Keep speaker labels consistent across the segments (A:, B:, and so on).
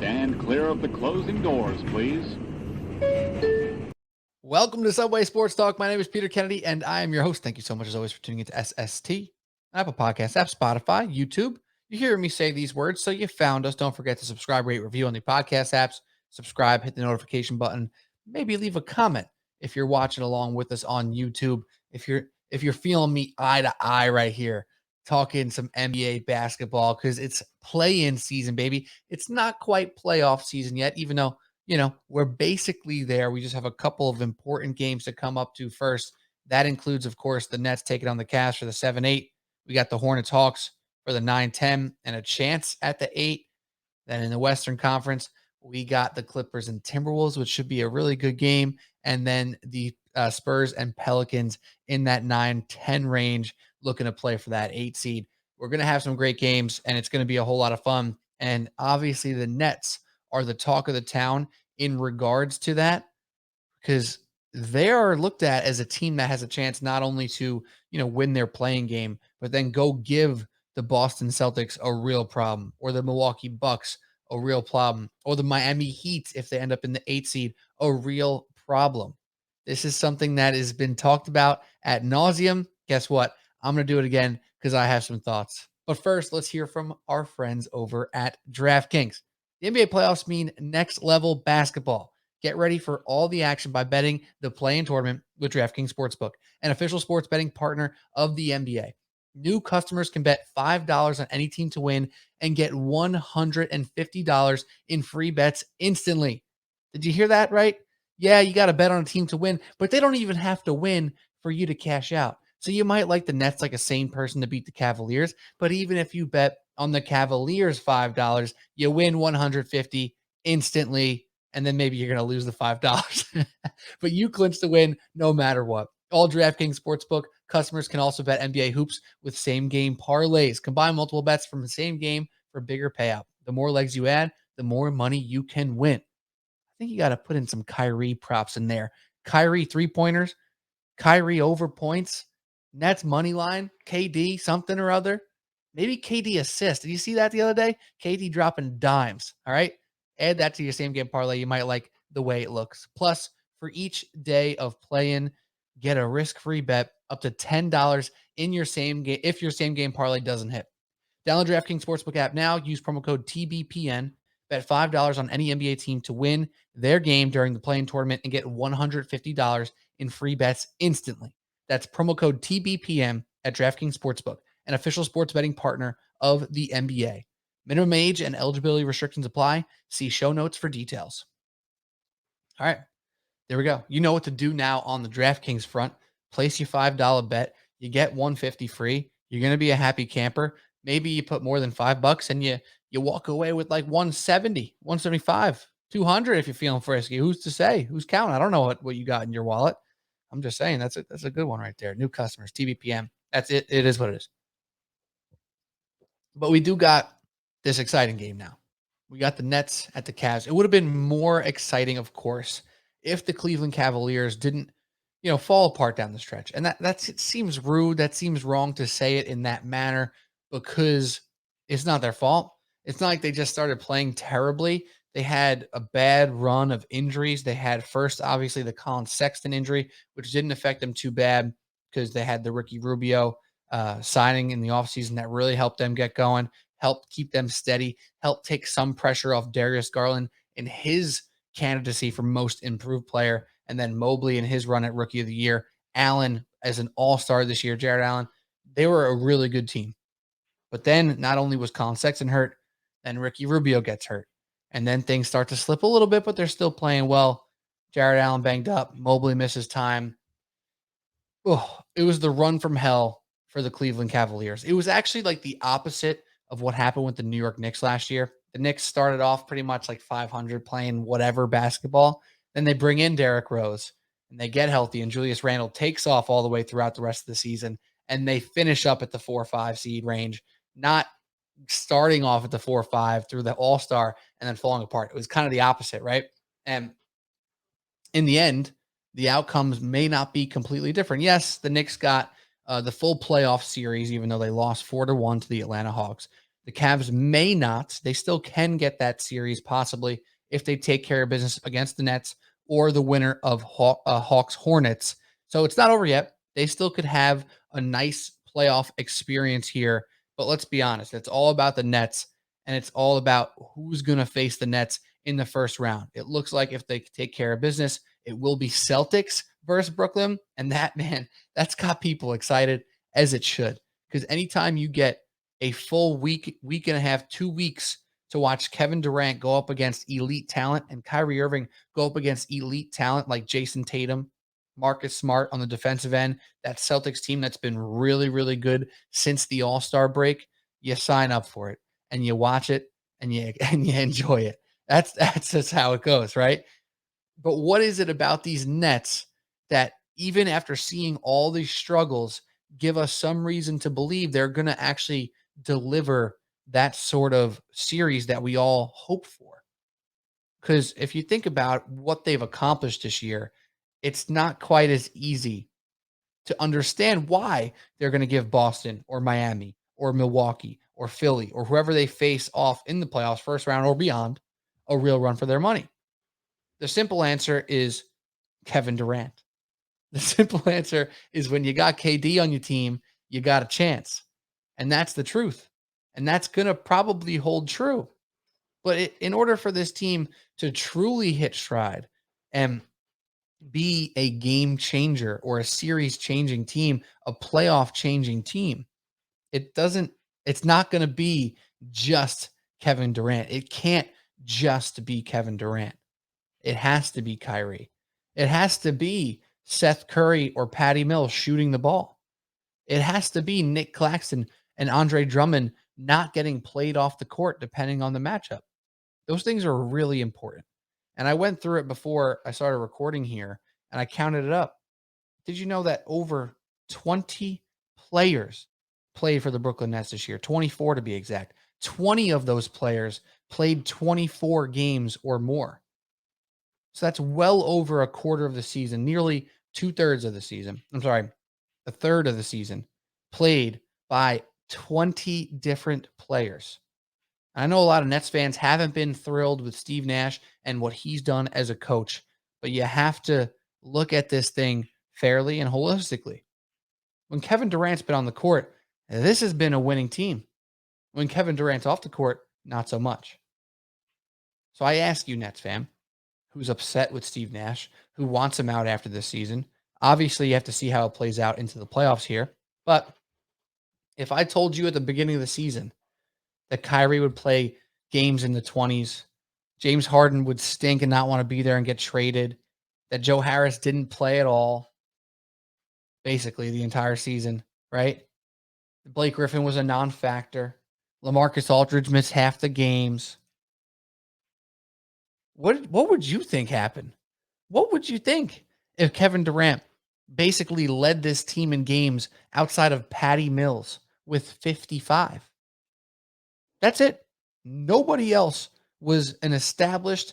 A: Stand clear of the closing doors, please.
B: Welcome to Subway Sports Talk. My name is Peter Kennedy, and I am your host. Thank you so much, as always, for tuning into SST, Apple Podcasts, app, Spotify, YouTube. You hear me say these words, so you found us. Don't forget to subscribe, rate, review on the podcast apps. Subscribe, hit the notification button. Maybe leave a comment if you're watching along with us on YouTube. If you're feeling me eye to eye right here, talking some NBA basketball, because it's play-in season, baby. It's not quite playoff season yet, even though we're basically there. We just have a couple of important games to come up to first. That includes, of course, the Nets taking on the Cavs for the 7-8. We got the Hornets Hawks for the 9-10 and a chance at the 8. Then in the Western Conference, we got the Clippers and Timberwolves, which should be a really good game. And then the Spurs and Pelicans in that 9-10 range, looking to play for that 8 seed. We're going to have some great games, and it's going to be a whole lot of fun. And obviously, the Nets are the talk of the town in regards to that, because they are looked at as a team that has a chance not only to, win their playing game, but then go give the Boston Celtics a real problem, or the Milwaukee Bucks a real problem, or the Miami Heat, if they end up in the 8 seed, a real problem. This is something that has been talked about ad nauseum. Guess what? I'm going to do it again because I have some thoughts. But first, let's hear from our friends over at DraftKings. The NBA playoffs mean next level basketball. Get ready for all the action by betting the play-in tournament with DraftKings Sportsbook, an official sports betting partner of the NBA. New customers can bet $5 on any team to win and get $150 in free bets instantly. Did you hear that right? Yeah, you got to bet on a team to win, but they don't even have to win for you to cash out. So you might like the Nets like a sane person to beat the Cavaliers, but even if you bet on the Cavaliers $5, you win $150 instantly, and then maybe you're going to lose the $5. But you clinch the win no matter what. All DraftKings Sportsbook customers can also bet NBA hoops with same-game parlays. Combine multiple bets from the same game for a bigger payout. The more legs you add, the more money you can win. I think you got to put in some Kyrie props in there. Kyrie three-pointers, Kyrie over points, Nets money line, KD something or other. Maybe KD assist. Did you see that the other day? KD dropping dimes. All right. Add that to your same game parlay. You might like the way it looks. Plus, for each day of play-in, get a risk-free bet up to $10 in your same game if your same game parlay doesn't hit. Download DraftKings Sportsbook app now. Use promo code TBPN. Bet $5 on any NBA team to win their game during the play-in tournament and get $150 in free bets instantly. That's promo code TBPN at DraftKings Sportsbook, an official sports betting partner of the NBA. Minimum age and eligibility restrictions apply. See show notes for details. All right, there we go. You know what to do now on the DraftKings front. Place your $5 bet. You get $150 free. You're going to be a happy camper. Maybe you put more than $5 and you walk away with like 170, 175, 200 if you're feeling frisky. Who's to say? Who's counting? I don't know what you got in your wallet. I'm just saying that's a good one right there. New customers, TBPM. That's it. It is what it is. But we do got this exciting game now. We got the Nets at the Cavs. It would have been more exciting, of course, if the Cleveland Cavaliers didn't, fall apart down the stretch. And it seems rude. That seems wrong to say it in that manner because it's not their fault. It's not like they just started playing terribly. They had a bad run of injuries. They had first, obviously, the Colin Sexton injury, which didn't affect them too bad because they had the Ricky Rubio signing in the offseason that really helped them get going, helped keep them steady, helped take some pressure off Darius Garland in his candidacy for most improved player, and then Mobley in his run at Rookie of the Year, Allen as an all-star this year, Jared Allen. They were a really good team. But then not only was Colin Sexton hurt, then Ricky Rubio gets hurt. And then things start to slip a little bit, but they're still playing well. Jared Allen banged up. Mobley misses time. Oh, it was the run from hell for the Cleveland Cavaliers. It was actually like the opposite of what happened with the New York Knicks last year. The Knicks started off pretty much like 500 playing whatever basketball. Then they bring in Derrick Rose and they get healthy, and Julius Randle takes off all the way throughout the rest of the season, and they finish up at the 4-5 seed range, not starting off at the 4-5 through the All-Star and then falling apart. It was kind of the opposite, right? And in the end, the outcomes may not be completely different. Yes, the Knicks got the full playoff series, even though they lost 4-1 to the Atlanta Hawks. The Cavs may not. They still can get that series possibly if they take care of business against the Nets or the winner of Hawks Hornets. So it's not over yet. They still could have a nice playoff experience here. But let's be honest, it's all about the Nets, and it's all about who's going to face the Nets in the first round. It looks like if they take care of business, it will be Celtics versus Brooklyn. And that, man, that's got people excited, as it should. Because anytime you get a full week, week and a half, 2 weeks to watch Kevin Durant go up against elite talent and Kyrie Irving go up against elite talent like Jason Tatum, Marcus Smart on the defensive end, that Celtics team that's been really, really good since the All-Star break, you sign up for it and you watch it and you and you enjoy it. That's just how it goes, right? But what is it about these Nets that even after seeing all these struggles give us some reason to believe they're going to actually deliver that sort of series that we all hope for? Because if you think about what they've accomplished this year, it's not quite as easy to understand why they're going to give Boston or Miami or Milwaukee or Philly or whoever they face off in the playoffs, first round or beyond, a real run for their money. The simple answer is Kevin Durant. The simple answer is when you got KD on your team, you got a chance. And that's the truth. And that's going to probably hold true. But in order for this team to truly hit stride and be a game changer or a series changing team, a playoff changing team, it's not going to be just Kevin Durant. It can't just be Kevin Durant. It has to be Kyrie. It has to be Seth Curry or Patty Mills shooting the ball. It has to be Nick Claxton and Andre Drummond not getting played off the court depending on the matchup. Those things are really important. And I went through it before I started recording here and I counted it up. Did you know that over 20 players played for the Brooklyn Nets this year? 24 to be exact. 20 of those players played 24 games or more. So that's well over a quarter of the season, nearly 2/3 of the season. I'm sorry, a third of the season played by 20 different players. I know a lot of Nets fans haven't been thrilled with Steve Nash and what he's done as a coach, but you have to look at this thing fairly and holistically. When Kevin Durant's been on the court, this has been a winning team. When Kevin Durant's off the court, not so much. So I ask you, Nets fan, who's upset with Steve Nash, who wants him out after this season. Obviously, you have to see how it plays out into the playoffs here. But if I told you at the beginning of the season that Kyrie would play games in the 20s, James Harden would stink and not want to be there and get traded, that Joe Harris didn't play at all, basically the entire season, right? Blake Griffin was a non-factor. LaMarcus Aldridge missed half the games. What would you think happened? What would you think if Kevin Durant basically led this team in games outside of Patty Mills with 55? That's it. Nobody else was an established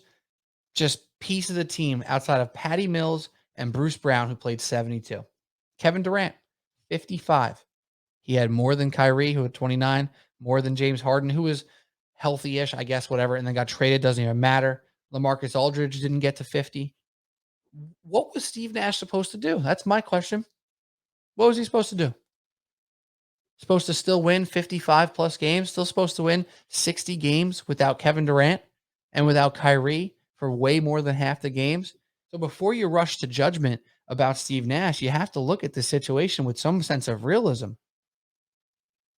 B: just piece of the team outside of Patty Mills and Bruce Brown, who played 72. Kevin Durant, 55. He had more than Kyrie, who had 29, more than James Harden, who was healthy-ish, I guess, whatever, and then got traded. Doesn't even matter. LaMarcus Aldridge didn't get to 50. What was Steve Nash supposed to do? That's my question. What was he supposed to do? Supposed to still win 55 plus games? Still supposed to win 60 games without Kevin Durant and without Kyrie for way more than half the games? So before you rush to judgment about Steve Nash, you have to look at the situation with some sense of realism.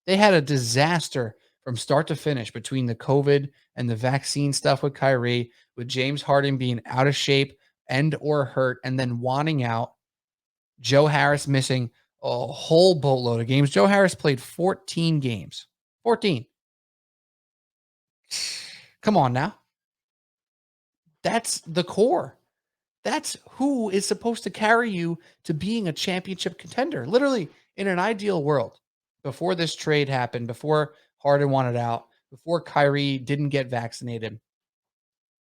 B: They had a disaster from start to finish between the COVID and the vaccine stuff with Kyrie, with James Harden being out of shape and or hurt and then wanting out. Joe Harris missing a whole boatload of games. Joe Harris played 14 games. 14. Come on now. That's the core. That's who is supposed to carry you to being a championship contender. Literally, in an ideal world, before this trade happened, before Harden wanted out, before Kyrie didn't get vaccinated.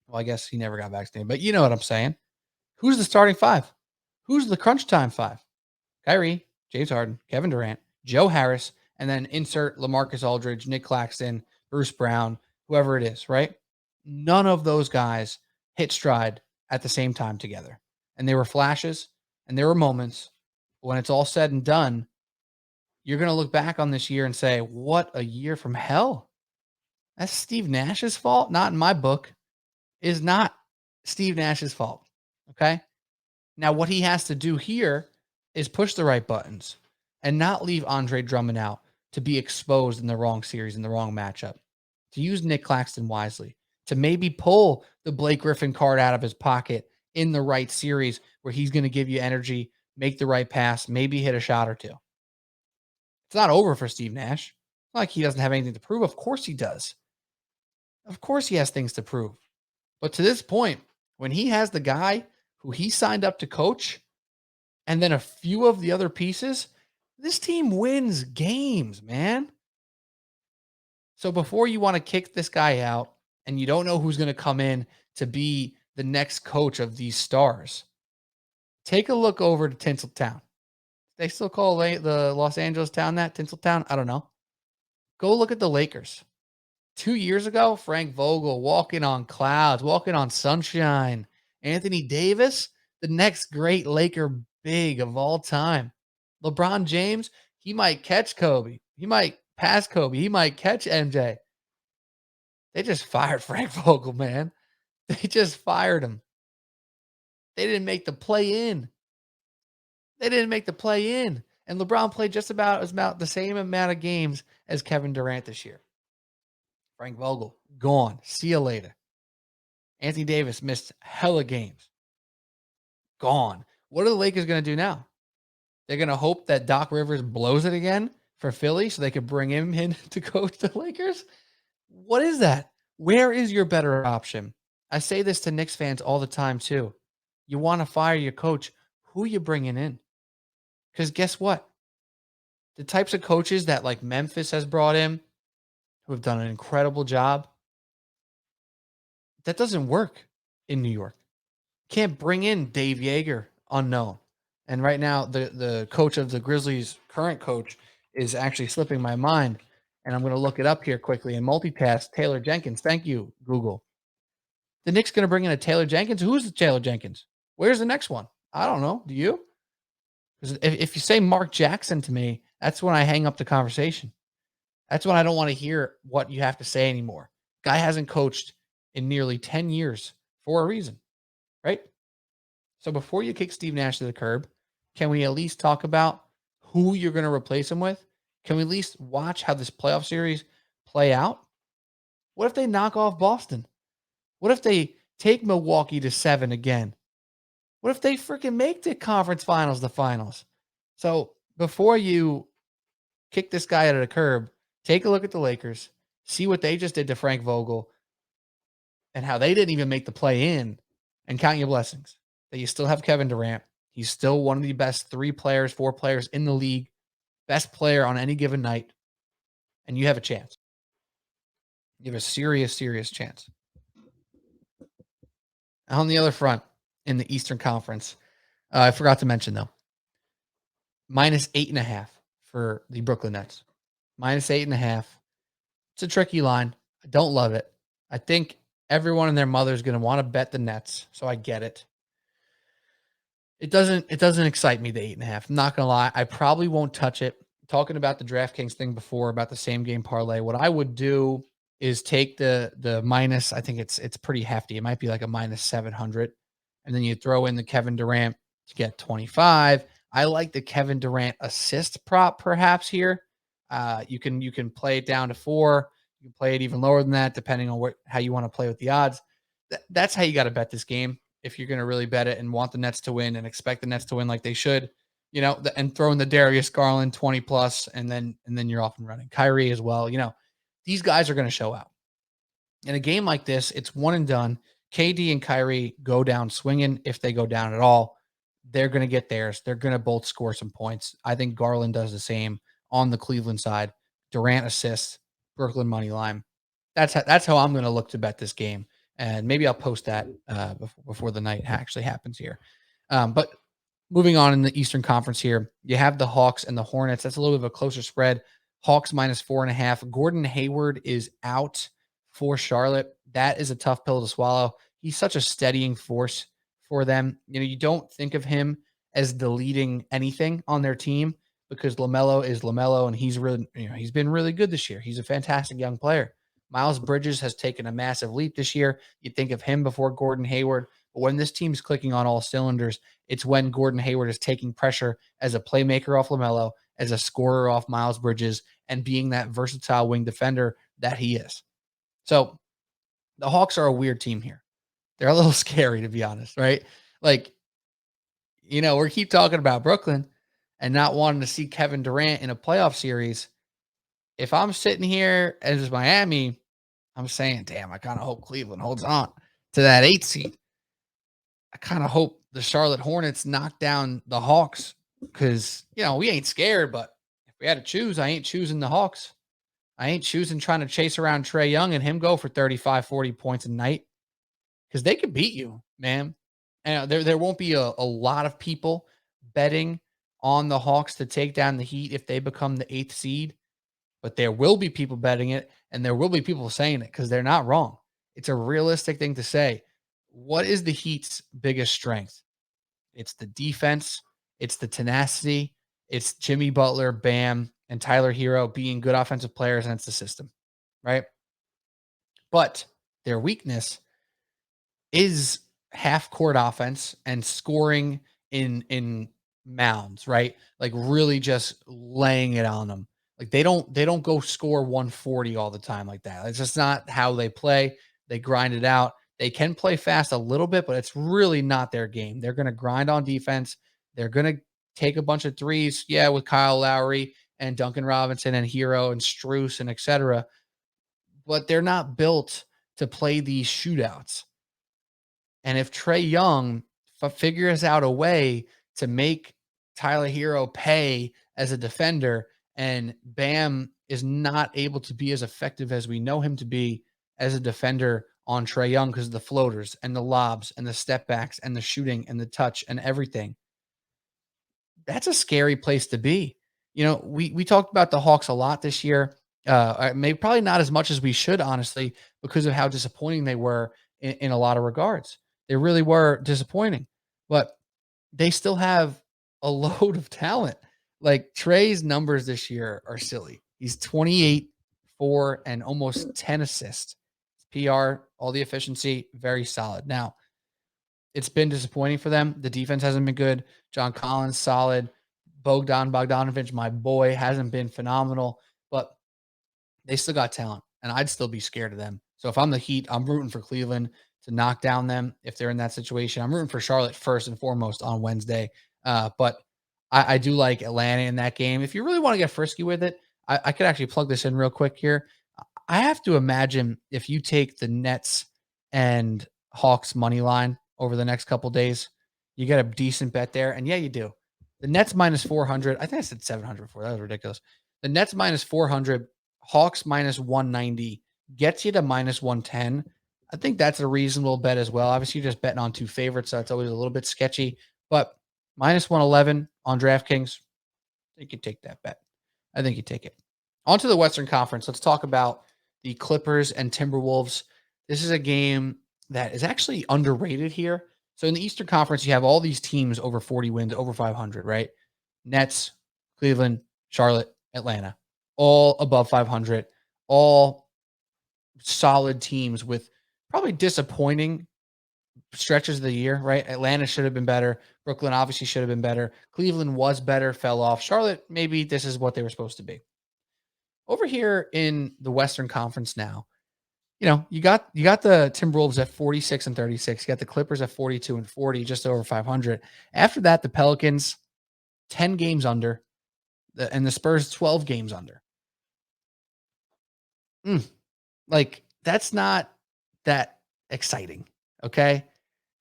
B: Well, I guess he never got vaccinated, but you know what I'm saying. Who's the starting five? Who's the crunch time five? Kyrie, James Harden, Kevin Durant, Joe Harris, and then insert LaMarcus Aldridge, Nick Claxton, Bruce Brown, whoever it is, right? None of those guys hit stride at the same time together. And there were flashes and there were moments. When it's all said and done, you're going to look back on this year and say, what a year from hell. That's Steve Nash's fault. Not in my book. Is not Steve Nash's fault. Okay. Now, what he has to do here is push the right buttons and not leave Andre Drummond out to be exposed in the wrong series, in the wrong matchup, to use Nick Claxton wisely, to maybe pull the Blake Griffin card out of his pocket in the right series where he's going to give you energy, make the right pass, maybe hit a shot or two. It's not over for Steve Nash. It's not like he doesn't have anything to prove. Of course he does. Of course he has things to prove. But to this point, when he has the guy who he signed up to coach and then a few of the other pieces, this team wins games, man. So before you want to kick this guy out and you don't know who's going to come in to be the next coach of these stars, take a look over to Tinseltown. They still call the Los Angeles town that? Tinseltown? I don't know. Go look at the Lakers. 2 years ago, Frank Vogel walking on clouds, walking on sunshine. Anthony Davis, the next great Laker big of all time. LeBron James, he might catch Kobe. He might pass Kobe. He might catch MJ. They just fired Frank Vogel, man. They just fired him. They didn't make the play in. And LeBron played just about the same amount of games as Kevin Durant this year. Frank Vogel, gone. See you later. Anthony Davis missed hella games. Gone. What are the Lakers going to do now? They're going to hope that Doc Rivers blows it again for Philly so they could bring him in to coach the Lakers? What is that? Where is your better option? I say this to Knicks fans all the time too. You want to fire your coach, who you bringing in? Because guess what? The types of coaches that like Memphis has brought in, who have done an incredible job, that doesn't work in New York. Can't bring in Dave Yeager, unknown. And right now, the coach of the Grizzlies, current coach, is actually slipping my mind. And I'm going to look it up here quickly and multitask. Taylor Jenkins. Thank you, Google. The Knicks going to bring in a Taylor Jenkins. Who's the Taylor Jenkins? Where's the next one? I don't know. Do you? Because if you say Mark Jackson to me, that's when I hang up the conversation. That's when I don't want to hear what you have to say anymore. Guy hasn't coached in nearly 10 years for a reason, right? So before you kick Steve Nash to the curb, can we at least talk about who you're going to replace him with? Can we at least watch how this playoff series play out? What if they knock off Boston? What if they take Milwaukee to 7 again? What if they freaking make the conference finals the finals? So before you kick this guy out of the curb, take a look at the Lakers, see what they just did to Frank Vogel and how they didn't even make the play in, and count your blessings that you still have Kevin Durant. He's still one of the best 4 players in the league, best player on any given night, and you have a chance. You have a serious, serious chance. On the other front, in the Eastern Conference, I forgot to mention, though, -8.5 for the Brooklyn Nets. -8.5. It's a tricky line. I don't love it. I think everyone and their mother is going to want to bet the Nets, so I get it. It doesn't excite me, the 8.5. I'm not going to lie. I probably won't touch it. Talking about the DraftKings thing before, about the same game parlay, what I would do is take the minus. I think it's pretty hefty. It might be like a -700. And then you throw in the Kevin Durant to get 25. I like the Kevin Durant assist prop perhaps here. You can play it down to 4. You can play it even lower than that, depending on how you want to play with the odds. That's how you got to bet this game if you're going to really bet it and want the Nets to win and expect the Nets to win like they should, and throw in the Darius Garland 20 plus, and then you're off and running. Kyrie as well. These guys are going to show out. In a game like this, it's one and done. KD and Kyrie go down swinging. If they go down at all, they're going to get theirs. They're going to both score some points. I think Garland does the same on the Cleveland side. Durant assists, Brooklyn money line. That's how I'm going to look to bet this game. And maybe I'll post that before the night actually happens here. But moving on in the Eastern Conference here, you have the Hawks and the Hornets. That's a little bit of a closer spread. Hawks -4.5. Gordon Hayward is out for Charlotte. That is a tough pill to swallow. He's such a steadying force for them. You don't think of him as deleting anything on their team because LaMelo is LaMelo, and he's been really good this year. He's a fantastic young player. Miles Bridges has taken a massive leap this year. You think of him before Gordon Hayward. But when this team's clicking on all cylinders, it's when Gordon Hayward is taking pressure as a playmaker off LaMelo, as a scorer off Miles Bridges, and being that versatile wing defender that he is. So the Hawks are a weird team here. They're a little scary, to be honest, right? Like, we keep talking about Brooklyn and not wanting to see Kevin Durant in a playoff series. If I'm sitting here as Miami, I'm saying, damn, I kind of hope Cleveland holds on to that 8 seed. I kind of hope the Charlotte Hornets knock down the Hawks because, we ain't scared, but if we had to choose, I ain't choosing the Hawks. I ain't choosing trying to chase around Trae Young and him go for 35, 40 points a night because they could beat you, man. And there won't be a lot of people betting on the Hawks to take down the Heat if they become the 8th seed, but there will be people betting it, and there will be people saying it because they're not wrong. It's a realistic thing to say. What is the Heat's biggest strength? It's the defense. It's the tenacity. It's Jimmy Butler, Bam, and Tyler Hero being good offensive players, and it's the system, right? But their weakness is half court offense and scoring in mounds, right? Like really just laying it on them. Like they don't go score 140 all the time like that. It's just not how they play. They grind it out. They can play fast a little bit, but it's really not their game. They're going to grind on defense. They're going to take a bunch of threes, yeah, with Kyle Lowry and Duncan Robinson and Hero and Struce and etc. But they're not built to play these shootouts. And if Trae Young figures out a way to make Tyler Hero pay as a defender, and Bam is not able to be as effective as we know him to be as a defender on Trae Young because of the floaters and the lobs and the step backs and the shooting and the touch and everything, that's a scary place to be. We talked about the Hawks a lot this year. Maybe probably not as much as we should, honestly, because of how disappointing they were in a lot of regards. They really were disappointing, but they still have a load of talent. Like Trey's numbers this year are silly. He's 28, 4, and almost 10 assists. PR, all the efficiency, very solid. Now, it's been disappointing for them. The defense hasn't been good. John Collins, solid. Bogdanovich, my boy, hasn't been phenomenal, but they still got talent, and I'd still be scared of them. So if I'm the Heat, I'm rooting for Cleveland to knock down them if they're in that situation. I'm rooting for Charlotte first and foremost on Wednesday. But I do like Atlanta in that game. If you really want to get frisky with it, I could actually plug this in real quick here. I have to imagine if you take the Nets and Hawks money line over the next couple days, you get a decent bet there. And yeah, you do. The Nets -400. I think I said 700 before. That was ridiculous. The Nets -400, Hawks -190 gets you to -110. I think that's a reasonable bet as well. Obviously, you're just betting on two favorites, so it's always a little bit sketchy. But -111 on DraftKings, I think you take that bet. I think you take it. On to the Western Conference. Let's talk about the Clippers and Timberwolves. This is a game that is actually underrated here. So in the Eastern Conference, you have all these teams over 40 wins, over 500, right? Nets, Cleveland, Charlotte, Atlanta, all above 500, all solid teams with probably disappointing stretches of the year, right? Atlanta should have been better. Brooklyn obviously should have been better. Cleveland was better, fell off. Charlotte, maybe this is what they were supposed to be. Over here in the Western Conference now, you got the Timberwolves at 46 and 36. You got the Clippers at 42 and 40, just over 500. After that, the Pelicans 10 games under, and the Spurs 12 games under. Like that's not that exciting. Okay.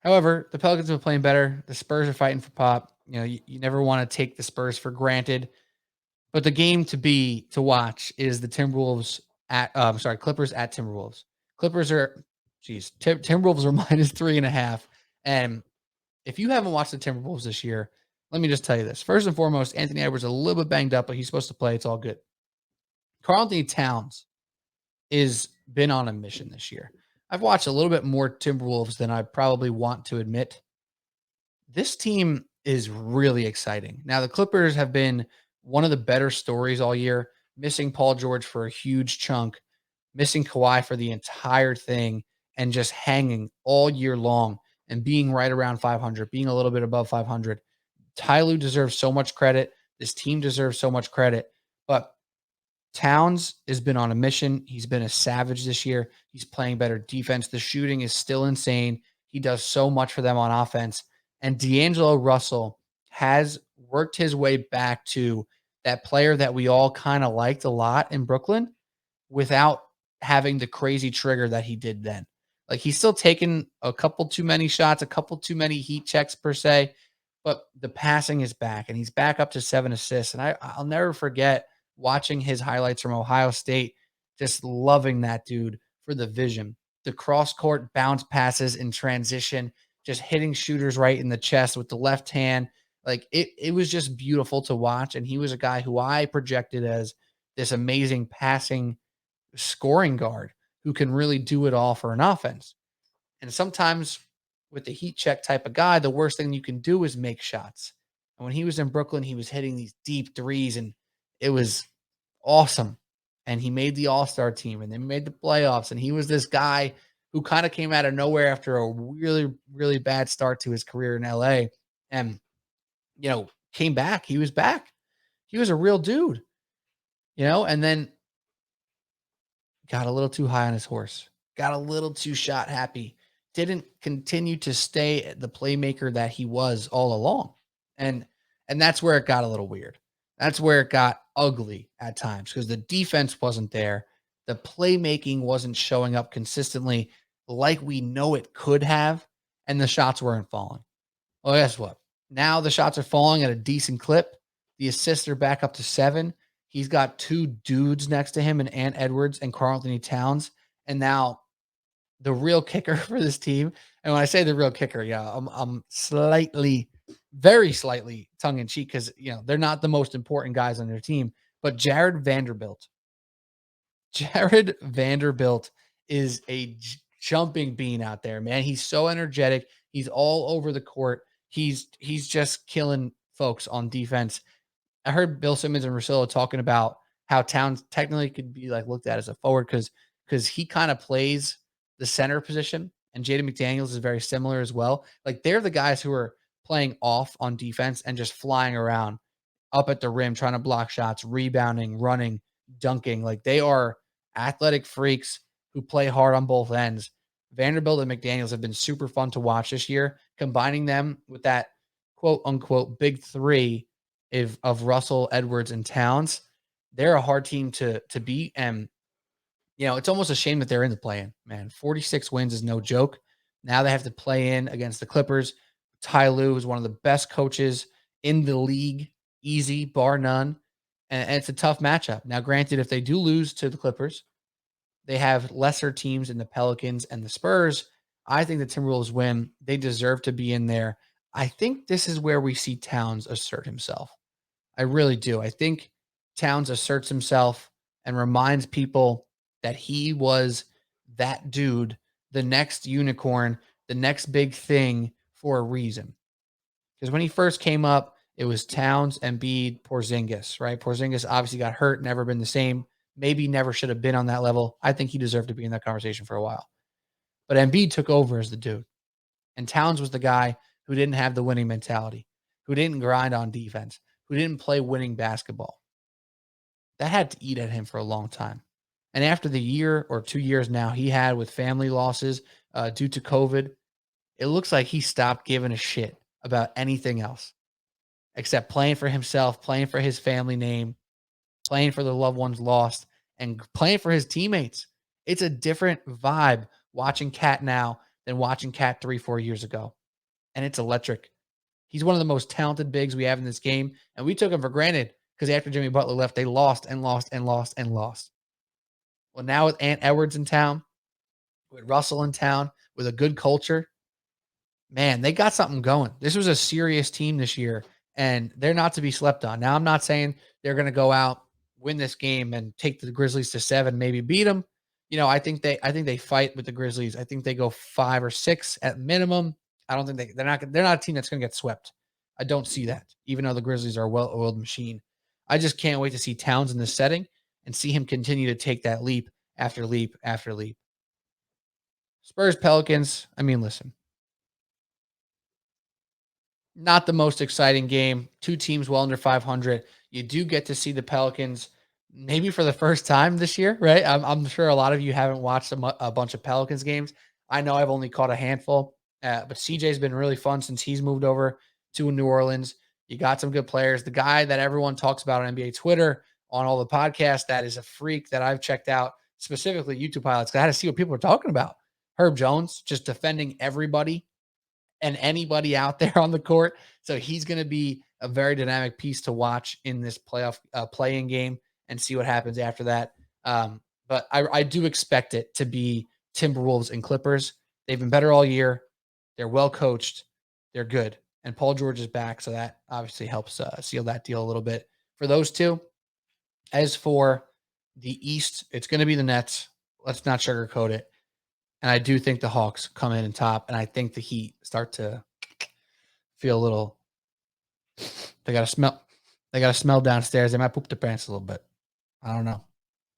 B: However, the Pelicans have been playing better. The Spurs are fighting for pop. You never want to take the Spurs for granted. But the game to watch is the Timberwolves Clippers at Timberwolves. Timberwolves are -3.5. And if you haven't watched the Timberwolves this year, let me just tell you this. First and foremost, Anthony Edwards is a little bit banged up, but he's supposed to play. It's all good. Karl-Anthony Towns is been on a mission this year. I've watched a little bit more Timberwolves than I probably want to admit. This team is really exciting. Now, the Clippers have been one of the better stories all year, missing Paul George for a huge chunk, missing Kawhi for the entire thing, and just hanging all year long and being right around 500, being a little bit above 500. Ty Lue deserves so much credit. This team deserves so much credit. But Towns has been on a mission. He's been a savage this year. He's playing better defense. The shooting is still insane. He does so much for them on offense. And D'Angelo Russell has worked his way back to that player that we all kind of liked a lot in Brooklyn without having the crazy trigger that he did then. Like, he's still taking a couple too many shots, a couple too many heat checks per se, but the passing is back and he's back up to 7 assists. And I'll never forget watching his highlights from Ohio State, just loving that dude for the vision, the cross court bounce passes in transition, just hitting shooters right in the chest with the left hand. Like, it was just beautiful to watch. And he was a guy who I projected as this amazing passing scoring guard who can really do it all for an offense. And sometimes with the heat check type of guy, the worst thing you can do is make shots. And when he was in Brooklyn, he was hitting these deep threes and it was awesome. And he made the All-Star team and they made the playoffs. And he was this guy who kind of came out of nowhere after a really, really bad start to his career in LA and, came back. He was back. He was a real dude, and then got a little too high on his horse, got a little too shot happy, didn't continue to stay the playmaker that he was all along. And that's where it got a little weird. That's where it got ugly at times because the defense wasn't there. The playmaking wasn't showing up consistently like we know it could have, and the shots weren't falling. Well, guess what? Now the shots are falling at a decent clip. The assists are back up to 7. He's got 2 dudes next to him in Ant Edwards and Karl-Anthony Towns. And now the real kicker for this team, and when I say the real kicker, I'm slightly, very slightly tongue in cheek because, they're not the most important guys on their team, but Jared Vanderbilt. Jared Vanderbilt is a jumping bean out there, man. He's so energetic. He's all over the court. He's just killing folks on defense. I heard Bill Simmons and Russillo talking about how Towns technically could be like looked at as a forward because he kind of plays the center position, and Jaden McDaniels is very similar as well. Like, they're the guys who are playing off on defense and just flying around up at the rim, trying to block shots, rebounding, running, dunking. Like, they are athletic freaks who play hard on both ends. Vanderbilt and McDaniels have been super fun to watch this year. Combining them with that quote unquote big three of Russell, Edwards, and Towns, they're a hard team to beat. And, it's almost a shame that they're in the play-in, man. 46 wins is no joke. Now they have to play in against the Clippers. Ty Lue is one of the best coaches in the league, easy, bar none. And it's a tough matchup. Now, granted, if they do lose to the Clippers, they have lesser teams in the Pelicans and the Spurs. I think the Timberwolves win. They deserve to be in there. I think this is where we see Towns assert himself. I really do. I think Towns asserts himself and reminds people that he was that dude, the next unicorn, the next big thing for a reason. Because when he first came up, it was Towns, Embiid, Porzingis, right? Porzingis obviously got hurt, never been the same. Maybe never should have been on that level. I think he deserved to be in that conversation for a while. But Embiid took over as the dude. And Towns was the guy who didn't have the winning mentality, who didn't grind on defense, who didn't play winning basketball. That had to eat at him for a long time. And after the year or 2 years now he had with family losses due to COVID, it looks like he stopped giving a shit about anything else except playing for himself, playing for his family name, playing for the loved ones lost, and playing for his teammates. It's a different vibe watching Cat now than watching Cat 3-4 years ago. And it's electric. He's one of the most talented bigs we have in this game, and we took him for granted because after Jimmy Butler left, they lost and lost and lost and lost. Well, now with Ant Edwards in town, with Russell in town, with a good culture, man, they got something going. This was a serious team this year, and they're not to be slept on. Now, I'm not saying they're going to go out, win this game and take the Grizzlies to 7, maybe beat them. I think they fight with the Grizzlies. I think they go 5 or 6 at minimum. I don't think they're not a team that's going to get swept. I don't see that, even though the Grizzlies are a well-oiled machine. I just can't wait to see Towns in this setting and see him continue to take that leap after leap after leap. Spurs Pelicans. I mean, listen, not the most exciting game. Two teams well under 500. You do get to see the Pelicans maybe for the first time this year, right? I'm sure a lot of you haven't watched a bunch of Pelicans games. I know I've only caught a handful, but CJ's been really fun since he's moved over to New Orleans. You got some good players. The guy that everyone talks about on NBA Twitter, on all the podcasts, that is a freak that I've checked out, specifically YouTube highlights. I had to see what people are talking about. Herb Jones just defending everybody and anybody out there on the court. So he's going to be a very dynamic piece to watch in this playoff playing game and see what happens after that. But I do expect it to be Timberwolves and Clippers. They've been better all year. They're well coached. They're good. And Paul George is back. So that obviously helps seal that deal a little bit for those two. As for the East, it's going to be the Nets. Let's not sugarcoat it. And I do think the Hawks come in and top, and I think the Heat start to feel a little. They got to smell downstairs. They might poop their pants a little bit. I don't know.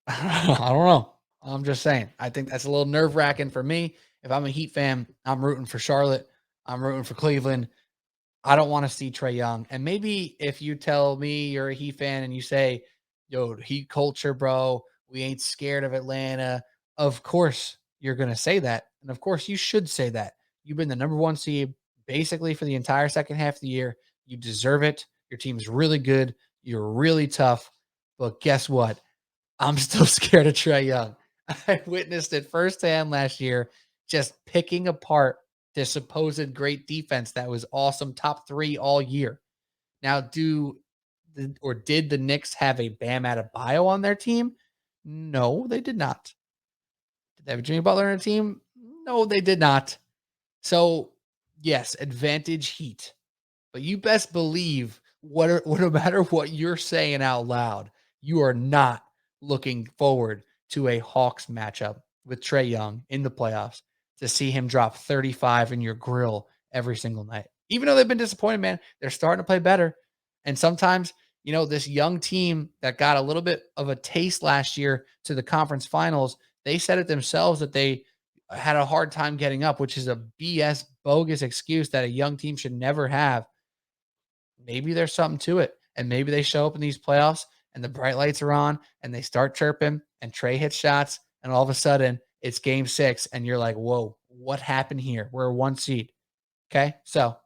B: I don't know. I'm just saying. I think that's a little nerve wracking for me. If I'm a Heat fan, I'm rooting for Charlotte. I'm rooting for Cleveland. I don't want to see Trae Young. And maybe if you tell me you're a Heat fan and you say, yo, Heat culture, bro, we ain't scared of Atlanta. Of course, you're going to say that. And of course, you should say that. You've been the number one seed basically for the entire second half of the year. You deserve it. Your team's really good. You're really tough. But guess what? I'm still scared of Trae Young. I witnessed it firsthand last year, just picking apart this supposed great defense that was awesome, top 3 all year. Now, did the Knicks have a Bam Adebayo on their team? No, they did not. Did they have Jimmy Butler on their team? No, they did not. So, yes, advantage Heat. But you best believe no matter what you're saying out loud, you are not looking forward to a Hawks matchup with Trae Young in the playoffs to see him drop 35 in your grill every single night. Even though they've been disappointed, man, they're starting to play better. And sometimes, this young team that got a little bit of a taste last year to the conference finals, they said it themselves that they had a hard time getting up, which is a BS bogus excuse that a young team should never have. Maybe there's something to it. And maybe they show up in these playoffs and the bright lights are on and they start chirping and Trae hits shots. And all of a sudden it's game 6 and you're like, whoa, what happened here? We're a 1 seed. Okay. So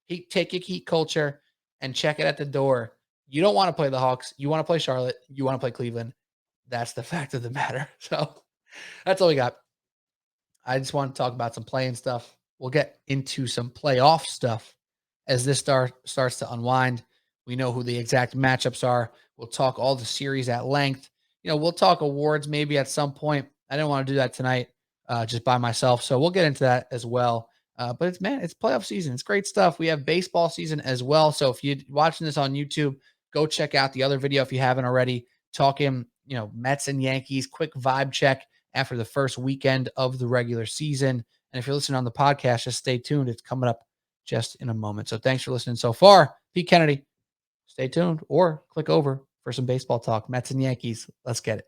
B: take your Heat culture and check it at the door. You don't want to play the Hawks. You want to play Charlotte. You want to play Cleveland. That's the fact of the matter. So that's all we got. I just want to talk about some playing stuff. We'll get into some playoff stuff as this starts to unwind. We know who the exact matchups are. We'll talk all the series at length. We'll talk awards maybe at some point. I didn't want to do that tonight just by myself. So we'll get into that as well. But it's playoff season. It's great stuff. We have baseball season as well. So if you're watching this on YouTube, go check out the other video if you haven't already. Talking, Mets and Yankees, quick vibe check after the first weekend of the regular season. And if you're listening on the podcast, just stay tuned. It's coming up just in a moment. So thanks for listening so far. Pete Kennedy, stay tuned or click over for some baseball talk. Mets and Yankees. Let's get it.